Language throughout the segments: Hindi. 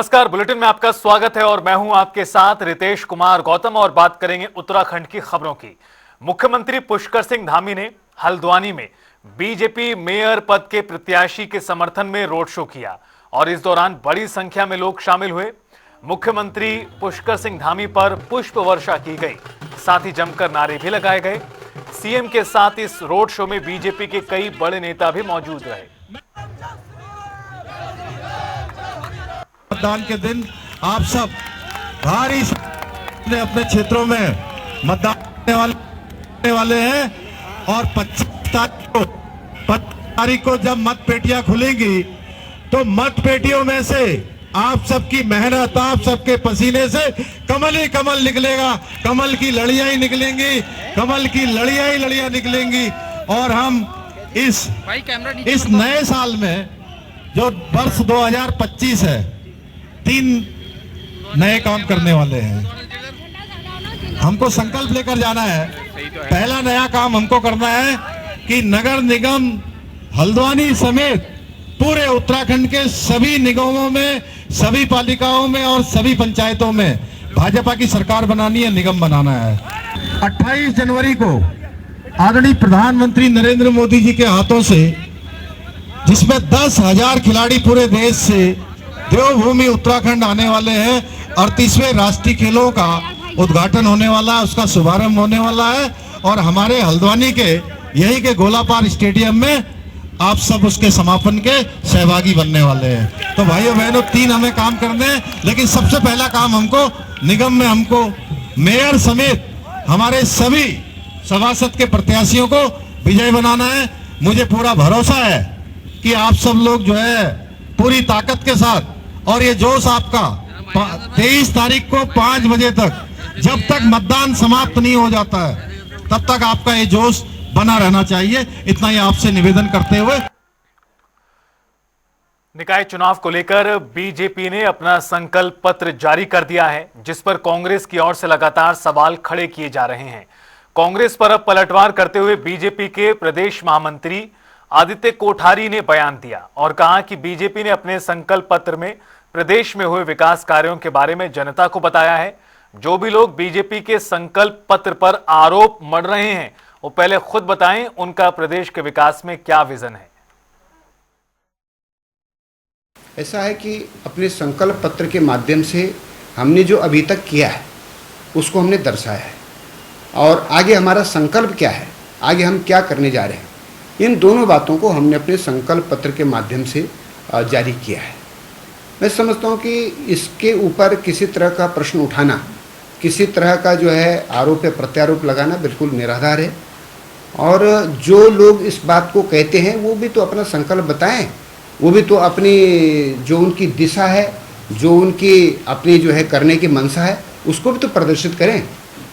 नमस्कार, बुलेटिन में आपका स्वागत है और मैं हूं आपके साथ रितेश कुमार गौतम और बात करेंगे उत्तराखंड की खबरों की। मुख्यमंत्री पुष्कर सिंह धामी ने हल्द्वानी में बीजेपी मेयर पद के प्रत्याशी के समर्थन में रोड शो किया और इस दौरान बड़ी संख्या में लोग शामिल हुए। मुख्यमंत्री पुष्कर सिंह धामी पर पुष्प वर्षा की गई, साथ ही जमकर नारे भी लगाए गए। सीएम के साथ इस रोड शो में बीजेपी के कई बड़े नेता भी मौजूद रहे। मतदान के दिन आप सब भारी अपने अपने क्षेत्रों में मतदान करने वाले हैं और 25 तारीख को जब मत पेटियां खुलेंगी तो मत पेटियों में से आप सबकी मेहनत, आप सबके पसीने से कमल ही कमल निकलेगा। कमल की लड़ियां ही निकलेंगी, कमल की लड़ियां निकलेंगी। और हम इस नए साल में जो वर्ष 2025 है, 3 नए काम करने वाले हैं। हमको संकल्प लेकर जाना है। पहला नया काम हमको करना है कि नगर निगम हल्द्वानी समेत पूरे उत्तराखंड के सभी निगमों में, सभी पालिकाओं में और सभी पंचायतों में भाजपा की सरकार बनानी है, निगम बनाना है। 28 जनवरी को आदरणीय प्रधानमंत्री नरेंद्र मोदी जी के हाथों से, जिसमें 10,000 खिलाड़ी पूरे देश से देवभूमि उत्तराखंड आने वाले हैं, 38वें राष्ट्रीय खेलों का उद्घाटन होने वाला है, उसका शुभारंभ होने वाला है और हमारे हल्द्वानी के यही के गोलापार स्टेडियम में आप सब उसके समापन के सहभागी बनने वाले हैं। तो भाइयों बहनों, 3 हमें काम करने हैं, लेकिन सबसे पहला काम हमको निगम में हमको मेयर समेत हमारे सभी सभासद के प्रत्याशियों को विजय बनाना है। मुझे पूरा भरोसा है कि आप सब लोग जो है पूरी ताकत के साथ, और ये जोश आपका 23 तारीख को 5 बजे तक, जब तक मतदान समाप्त नहीं हो जाता है तब तक आपका ये जोश बना रहना चाहिए। इतना ही आपसे निवेदन करते हुए निकाय चुनाव को लेकर बीजेपी ने अपना संकल्प पत्र जारी कर दिया है, जिस पर कांग्रेस की ओर से लगातार सवाल खड़े किए जा रहे हैं। कांग्रेस पर अब पलटवार करते हुए बीजेपी के प्रदेश महामंत्री आदित्य कोठारी ने बयान दिया और कहा कि बीजेपी ने अपने संकल्प पत्र में प्रदेश में हुए विकास कार्यों के बारे में जनता को बताया है। जो भी लोग बीजेपी के संकल्प पत्र पर आरोप मढ़ रहे हैं, वो पहले खुद बताएं उनका प्रदेश के विकास में क्या विजन है। ऐसा है कि अपने संकल्प पत्र के माध्यम से हमने जो अभी तक किया है उसको हमने दर्शाया है और आगे हमारा संकल्प क्या है, आगे हम क्या करने जा रहे हैं, इन दोनों बातों को हमने अपने संकल्प पत्र के माध्यम से जारी किया है। मैं समझता हूँ कि इसके ऊपर किसी तरह का प्रश्न उठाना, किसी तरह का जो है आरोप या प्रत्यारोप लगाना बिल्कुल निराधार है। और जो लोग इस बात को कहते हैं वो भी तो अपना संकल्प बताएं, वो भी तो अपनी जो उनकी दिशा है, जो उनकी अपनी जो है करने की मंशा है, उसको भी तो प्रदर्शित करें।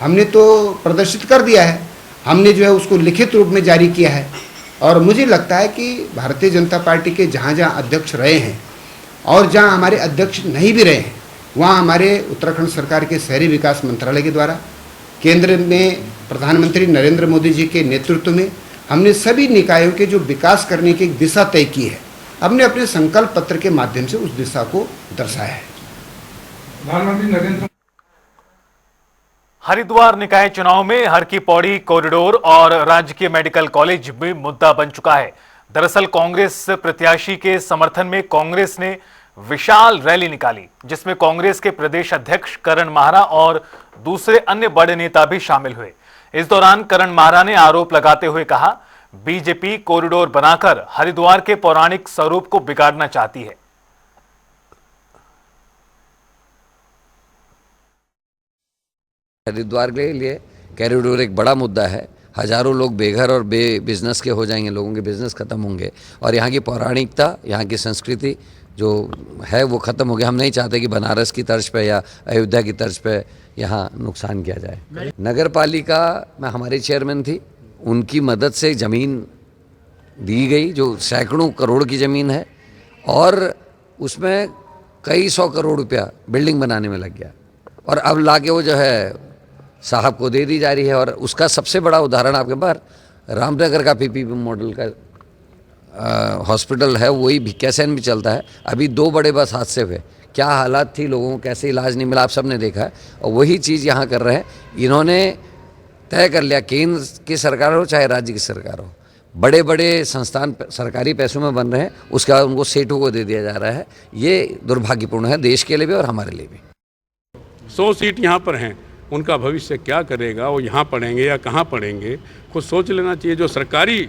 हमने तो प्रदर्शित कर दिया है, हमने जो है उसको लिखित रूप में जारी किया है। और मुझे लगता है कि भारतीय जनता पार्टी के जहाँ जहाँ अध्यक्ष रहे हैं और जहाँ हमारे अध्यक्ष नहीं भी रहे हैं, वहाँ हमारे उत्तराखंड सरकार के शहरी विकास मंत्रालय के द्वारा, केंद्र में प्रधानमंत्री नरेंद्र मोदी जी के नेतृत्व में हमने सभी निकायों के जो विकास करने की दिशा तय की है, हमने अपने संकल्प पत्र के माध्यम से उस दिशा को दर्शाया है। प्रधानमंत्री नरेंद्र हरिद्वार निकाय चुनाव में हर की पौड़ी कॉरिडोर और राजकीय मेडिकल कॉलेज भी मुद्दा बन चुका है। दरअसल कांग्रेस प्रत्याशी के समर्थन में कांग्रेस ने विशाल रैली निकाली, जिसमें कांग्रेस के प्रदेश अध्यक्ष करण माहरा और दूसरे अन्य बड़े नेता भी शामिल हुए। इस दौरान करण माहरा ने आरोप लगाते हुए कहा, बीजेपी कॉरिडोर बनाकर हरिद्वार के पौराणिक स्वरूप को बिगाड़ना चाहती है। हरिद्वार के लिए कॉरिडोर एक बड़ा मुद्दा है। हजारों लोग बेघर और बिजनेस के हो जाएंगे, लोगों के बिजनेस खत्म होंगे और यहाँ की पौराणिकता, यहाँ की संस्कृति जो है वो ख़त्म हो गया। हम नहीं चाहते कि बनारस की तर्ज पे या अयोध्या की तर्ज पे यहाँ नुकसान किया जाए। नगर पालिका में हमारी चेयरमैन थी, उनकी मदद से ज़मीन दी गई जो सैकड़ों करोड़ की ज़मीन है और उसमें कई 100 करोड़ रुपया बिल्डिंग बनाने में लग गया और अब लाके वो जो है साहब को दे दी जा रही है। और उसका सबसे बड़ा उदाहरण आपके पास रामनगर का पीपीपी मॉडल का हॉस्पिटल है, वही भिक्यासैन में चलता है। अभी 2 बड़े बस हादसे हुए क्या हालात थी, लोगों को कैसे इलाज नहीं मिला, आप सब ने देखा है। और वही चीज़ यहाँ कर रहे हैं। इन्होंने तय कर लिया, केंद्र की सरकार हो चाहे राज्य की सरकार हो, बड़े बड़े संस्थान सरकारी पैसों में बन रहे हैं, उसके बाद उनको सेठों को दे दिया जा रहा है। ये दुर्भाग्यपूर्ण है देश के लिए भी और हमारे लिए भी। 100 सीट यहाँ पर हैं, उनका भविष्य क्या करेगा, वो यहाँ पढ़ेंगे या कहाँ पढ़ेंगे, खुद सोच लेना चाहिए। जो सरकारी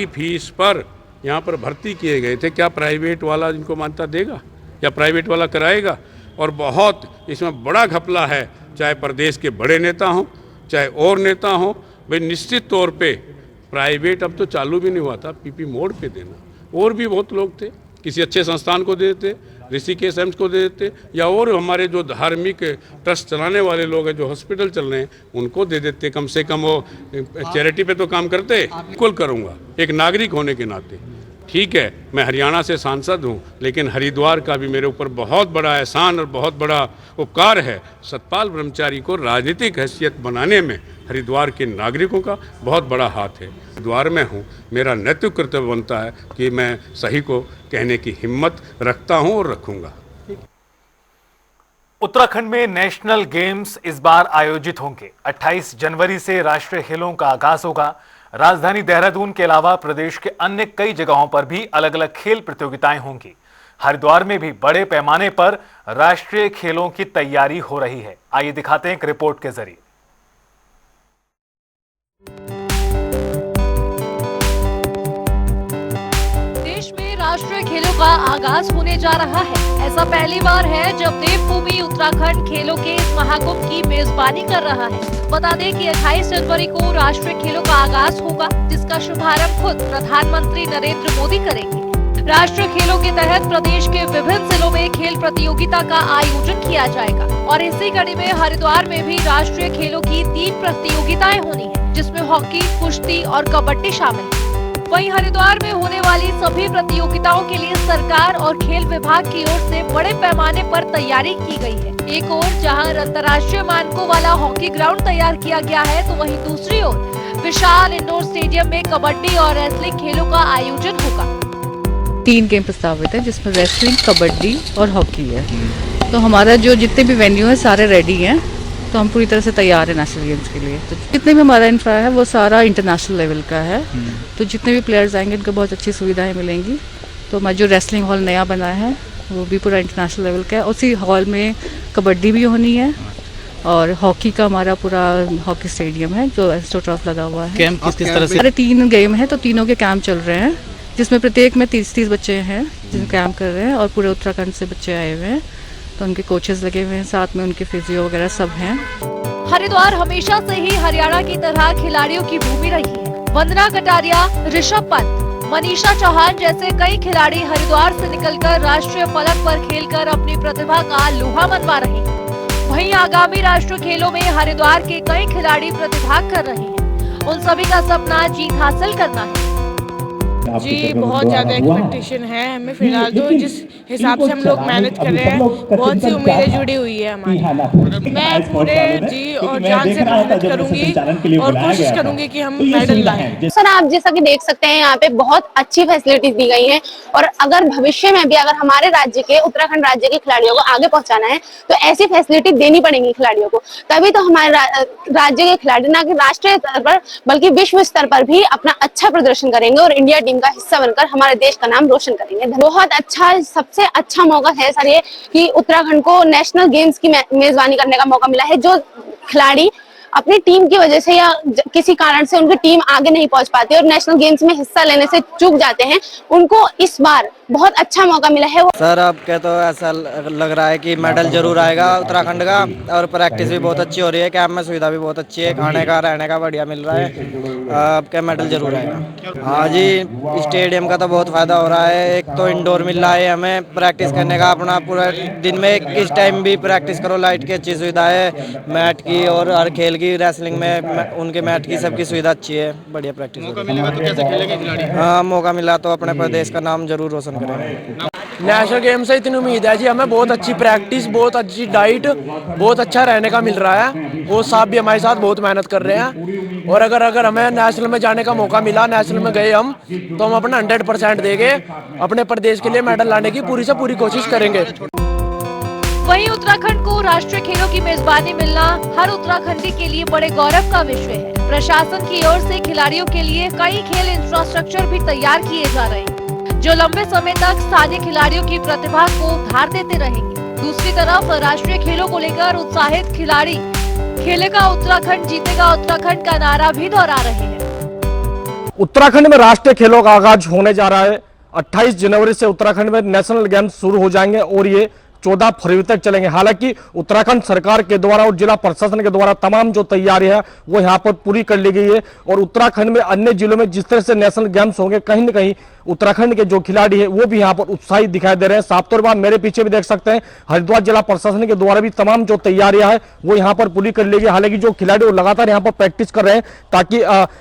फीस पर यहाँ पर भर्ती किए गए थे, क्या प्राइवेट वाला इनको मान्यता देगा या प्राइवेट वाला कराएगा? और बहुत इसमें बड़ा घपला है, चाहे प्रदेश के बड़े नेता हों चाहे और नेता हों। भाई निश्चित तौर पे प्राइवेट अब तो चालू भी नहीं हुआ था, पीपी मोड पे देना। और भी बहुत लोग थे, किसी अच्छे संस्थान को दे देते, ऋषिकेश एम्स को दे देते, या और हमारे जो धार्मिक ट्रस्ट चलाने वाले लोग हैं, जो हॉस्पिटल चल रहे हैं, उनको दे देते। कम से कम वो चैरिटी पे तो काम करते। बिल्कुल करूँगा एक नागरिक होने के नाते। ठीक है, मैं हरियाणा से सांसद हूँ, लेकिन हरिद्वार का भी मेरे ऊपर बहुत बड़ा एहसान और बहुत बड़ा उपकार है। सतपाल ब्रह्मचारी को राजनीतिक हैसियत बनाने में हरिद्वार के नागरिकों का बहुत बड़ा हाथ है। हरिद्वार में हूँ, मेरा नैतिक कर्तव्य बनता है कि मैं सही को कहने की हिम्मत रखता हूँ और रखूँगा। उत्तराखंड में नेशनल गेम्स इस बार आयोजित होंगे। 28 जनवरी से राष्ट्रीय खेलों का आगाज होगा। राजधानी देहरादून के अलावा प्रदेश के अन्य कई जगहों पर भी अलग अलग खेल प्रतियोगिताएं होंगी। हरिद्वार में भी बड़े पैमाने पर राष्ट्रीय खेलों की तैयारी हो रही है। आइए दिखाते हैं एक रिपोर्ट के जरिए। देश में राष्ट्रीय खेलों का आगाज होने जा रहा है। ऐसा पहली बार है जब देवभूमि उत्तराखंड खेलों के इस महाकुंभ की मेजबानी कर रहा है। बता दें कि 28 जनवरी को राष्ट्रीय खेलों का आगाज होगा, जिसका शुभारंभ खुद प्रधानमंत्री नरेंद्र मोदी करेंगे। राष्ट्रीय खेलों के तहत प्रदेश के विभिन्न जिलों में खेल प्रतियोगिता का आयोजन किया जाएगा और इसी कड़ी में हरिद्वार में भी राष्ट्रीय खेलों की 3 प्रतियोगिताएं होनी है, जिसमें हॉकी, कुश्ती और कबड्डी शामिल है। वहीं हरिद्वार में होने वाली सभी प्रतियोगिताओं के लिए सरकार और खेल विभाग की ओर से बड़े पैमाने पर तैयारी की गई है। एक ओर जहां अंतर्राष्ट्रीय मानकों वाला हॉकी ग्राउंड तैयार किया गया है, तो वहीं दूसरी ओर विशाल इंडोर स्टेडियम में कबड्डी और रेसलिंग खेलों का आयोजन होगा। 3 गेम प्रस्तावित है, जिसमें रेसलिंग, कबड्डी और हॉकी है। तो हमारा जो जितने भी वेन्यू है सारे रेडी हैं, तो हम पूरी तरह से तैयार है नेशनल गेम्स के लिए। तो जितने भी हमारा इंफ्रा है वो सारा इंटरनेशनल लेवल का है। तो जितने भी प्लेयर्स आएंगे उनको बहुत अच्छी सुविधाएं मिलेंगी। तो हमारा जो रेसलिंग हॉल नया बना है वो भी पूरा इंटरनेशनल लेवल का है। उसी हॉल में कबड्डी भी होनी है और हॉकी का हमारा पूरा हॉकी स्टेडियम है जो एस्ट्रोटर्फ लगा हुआ है। कैंप किस तरह से? अरे 3 गेम है, तो तीनों के कैंप चल रहे हैं, जिसमें प्रत्येक में 30-30 बच्चे हैं जिन कैंप कर रहे हैं और पूरे उत्तराखंड से बच्चे आए हुए हैं। तो उनके कोचेस लगे हुए हैं, साथ में उनके फिजियो वगैरह सब हैं। हरिद्वार हमेशा से ही हरियाणा की तरह खिलाड़ियों की भूमि रही है। वंदना कटारिया, ऋषभ पंत, मनीषा चौहान जैसे कई खिलाड़ी हरिद्वार से निकलकर राष्ट्रीय फलक पर खेलकर अपनी प्रतिभा का लोहा मनवा रहे हैं। वहीं आगामी राष्ट्रीय खेलों में हरिद्वार के कई खिलाड़ी प्रतिभाग कर रहे हैं। उन सभी का सपना जीत हासिल करना है। जी बहुत ज़्यादा एक्सपेक्टेशन है हमें। फिलहाल तो जिस हिसाब से हम लोग मेहनत कर रहे हैं, बहुत सी उम्मीदें जुड़ी हुई है हमारी। मैं पूरे जी और जान से मेहनत करूंगी और कोशिश करूंगी कि हम मेडल लाएं। सर आप जैसा कि देख सकते हैं, यहाँ पे बहुत अच्छी फैसिलिटीज दी गई हैं और अगर भविष्य में भी अगर हमारे राज्य के, उत्तराखंड राज्य के खिलाड़ियों को आगे पहुंचाना है तो ऐसी फैसिलिटी देनी पड़ेगी खिलाड़ियों को। तभी तो हमारे राज्य के खिलाड़ी ना कि राष्ट्रीय स्तर पर बल्कि विश्व स्तर पर भी अपना अच्छा प्रदर्शन करेंगे और इंडिया टीम का हिस्सा बनकर हमारे देश का नाम रोशन करेंगे। बहुत अच्छा, सबसे अच्छा मौका है सर ये कि उत्तराखंड को नेशनल गेम्स की मेजबानी करने का मौका मिला है। जो खिलाड़ी अपनी टीम की वजह से या किसी कारण से उनकी टीम आगे नहीं पहुंच पाती और नेशनल गेम्स में हिस्सा लेने से चूक जाते हैं, उनको इस बार बहुत अच्छा मौका मिला है। सर अब क्या तो ऐसा लग रहा है कि मेडल जरूर आएगा उत्तराखंड का और प्रैक्टिस भी बहुत अच्छी हो रही है। कैंप में सुविधा भी बहुत अच्छी है, खाने का रहने का बढ़िया मिल रहा है। अब क्या मेडल जरूर आएगा। हाँ जी, स्टेडियम का तो बहुत फायदा हो रहा है। एक तो इंडोर मिल रहा है हमें प्रैक्टिस करने का, अपना पूरा दिन में किस टाइम भी प्रैक्टिस करो। लाइट की अच्छी सुविधा है, मैट की और हर खेल की, रेसलिंग में उनके मैट की सबकी सुविधा अच्छी है। बढ़िया प्रैक्टिस। मौका मिलेगा तो कैसे खेलेंगे खिलाड़ी? हाँ मौका मिला तो अपने प्रदेश का नाम जरूर रोशन करेंगे। नेशनल गेम से इतनी उम्मीद है जी हमें, बहुत अच्छी प्रैक्टिस, बहुत अच्छी डाइट, बहुत अच्छा रहने का मिल रहा है। वो साहब भी हमारे साथ बहुत मेहनत कर रहे हैं। और अगर हमें नेशनल में जाने का मौका मिला, नेशनल में गए हम, तो हम अपना 100% देंगे, अपने प्रदेश के लिए मेडल लाने की पूरी से पूरी कोशिश करेंगे। वहीं उत्तराखंड को राष्ट्रीय खेलों की मेजबानी मिलना हर उत्तराखंडी के लिए बड़े गौरव का विषय है। प्रशासन की ओर से खिलाड़ियों के लिए कई खेल इंफ्रास्ट्रक्चर भी तैयार किए जा रहे हैं, जो लंबे समय तक स्थानीय खिलाड़ियों की प्रतिभा को धार देते रहेंगे। दूसरी तरफ राष्ट्रीय खेलों को लेकर उत्साहित खिलाड़ी खेलेगा उत्तराखंड, जीतेगा उत्तराखंड का नारा भी दोहरा रहे हैं। उत्तराखंड में राष्ट्रीय खेलों का आगाज होने जा रहा है। 28 जनवरी से उत्तराखंड में नेशनल गेम्स शुरू हो जाएंगे और ये 14 फरवरी तक चलेंगे। हालांकि उत्तराखंड सरकार के द्वारा और जिला प्रशासन के द्वारा तमाम जो तैयारी है वो यहाँ पर पूरी कर ली गई है और उत्तराखंड में अन्य जिलों में जिस तरह से नेशनल गेम्स होंगे, कहीं न कहीं उत्तराखंड के जो खिलाड़ी है वो भी यहाँ पर उत्साहित दिखाई दे रहे हैं। साफ तौर पर मेरे पीछे भी देख सकते हैं, हरिद्वार जिला प्रशासन के द्वारा भी तमाम जो तैयारियां है वो यहाँ पर पूरी कर ली गई। हालांकि जो खिलाड़ी वो लगातार यहाँ पर प्रैक्टिस कर रहे हैं ताकि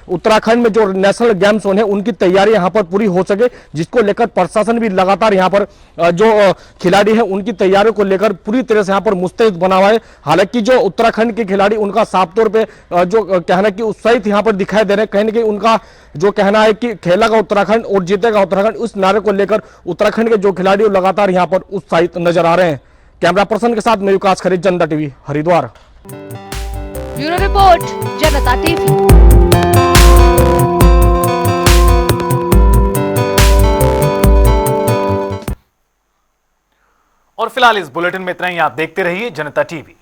उत्तराखंड में जो नेशनल गेम्स होने उनकी तैयारी यहाँ पर पूरी हो सके, जिसको लेकर प्रशासन भी लगातार यहाँ पर जो खिलाड़ी है उनकी तैयारियों को लेकर पूरी तरह से यहाँ पर मुस्तैद बना हुआ है। हालांकि जो उत्तराखंड के खिलाड़ी उनका साफ तौर पर जो कहना कि उत्साहित यहाँ पर दिखाई दे रहे हैं, कहीं ना कहीं उनका जो कहना है कि खेलेगा उत्तराखंड और जीतेगा उत्तराखंड, उस नारे को लेकर उत्तराखंड के जो खिलाड़ी लगातार यहां पर उत्साहित नजर आ रहे हैं। कैमरा पर्सन के साथ मैं विकास खरे, जनता टीवी, हरिद्वार। ब्यूरो रिपोर्ट, जनता टीवी। और फिलहाल इस बुलेटिन में इतना ही। आप देखते रहिए जनता टीवी।